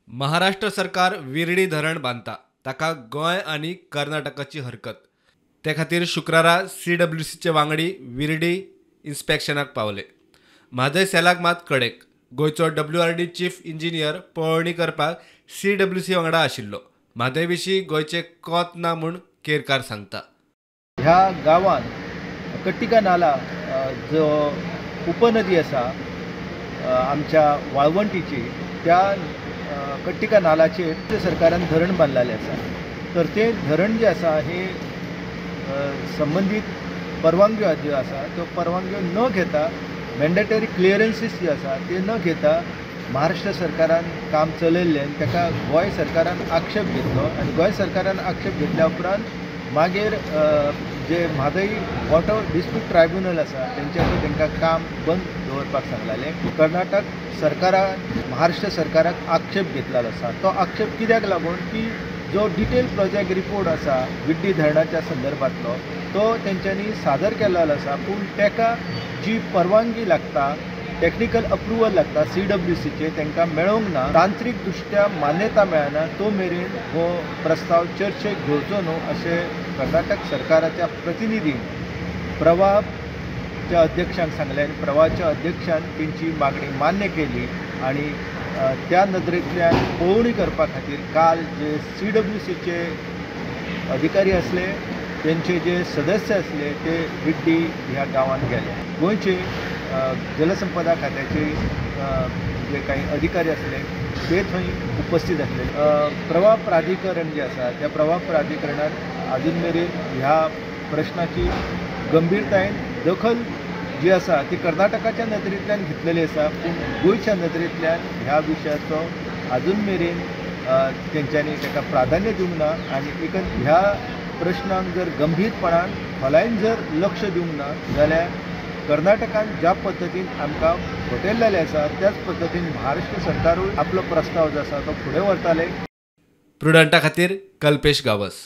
महाराष्ट्र सरकार विरडी धरण बांधता ताका गोंय आणि कर्नाटकाची हरकत त्या खातीर शुक्रारा CWCचे वांगडी विरडी इन्स्पेक्शनाक पावले. म्हादय सेलाक मात कडेक गोंयचो WRD चीफ इंजिनियर पळोवणी करपाक CWC वांगडा आशिल्लो. म्हादय विशीं गोंयचे कोत ना म्हूण केरकार सांगता. ह्या गांवांत कट्टिका नाला जो उपनदी आसा आमच्या वाळवंटीची, त्या कट्टिका नालाचेर सरकारान धरण बांदलेलें आसा. तर ते धरण जे आसा हे संबंधीत परवानग्यो ज्यो आसा त्यो परवानग्यो न घेता, मॅन्डेटरी क्लियरन्सीस जे आसा ते न घेता महाराष्ट्र सरकारान काम चलयल्लें ताका गोंय सरकारान आक्षेप घेतलो. आनी गोंय सरकारान आक्षेप घेतल्या उपरांत मागीर जे म्हादय वॉटर डिस्प्यूट ट्रायब्युनल आसा तेंच्या तांकां काम बंद दवरपाक सांगलेलें. कर्नाटक सरकारान महाराष्ट्र सरकाराक आक्षेप घेतलेलो आसा. तो आक्षेप कित्याक लागून की जो डिटेल प्रोजेक्ट रिपोर्ट आसा विड्डी धरणाच्या संदर्भांतलो तो तेंच्यांनी सादर केलेलो आसा, पूण ताका जी परवानगी लागता, टॅक्निकल अप्रुवल लागता CWCचे तांकां मेळोंक ना. तांत्रीक दृश्ट्या मान्यता मेळना तो मेरेन हो प्रस्ताव चर्चेक घेवचो न्हू अशें कर्नाटक सरकाराच्या प्रतिनिधीन प्रवाच्या अध्यक्षांक सांगलें आनी प्रवाच्या अध्यक्षान तेंची मागणी मान्य केली. आनी त्या नदरेंतल्यान पळोवणी करपा खातीर काल जे CWCचे अधिकारी आसले तेंचे जे सदस्य आसले ते विड्डी ह्या गांवांत गेले. गोंयचे जलसंपदा खात्याचे जे काही अधिकारी आसले ते थंय उपस्थित आसले. प्रवाह प्राधिकरण जे आसा त्या प्रवाह प्राधिकरणान आजून मेरेन ह्या प्रश्नाची गंभीरतायेन दखल जी आसा ती कर्नाटकाच्या नदरेंतल्यान घेतलेली आसा, पूण गोंयच्या नदरेंतल्यान ह्या विशयाचो आजून मेरेन तेंच्यांनी ताका प्राधान्य दिवंक ना. आनी ह्या प्रश्नांक जर गंभीरपणान खोलायेन जर लक्ष दिवंक ना जाल्यार कर्नाटकान ज्या पद्दतीन आमकां फटयल्लेलें आसा त्याच पद्दतीन महाराष्ट्र सरकारूय आपलो प्रस्ताव जो आसा तो फुडें व्हरतले. प्रुडंटा खातीर कल्पेश गावस.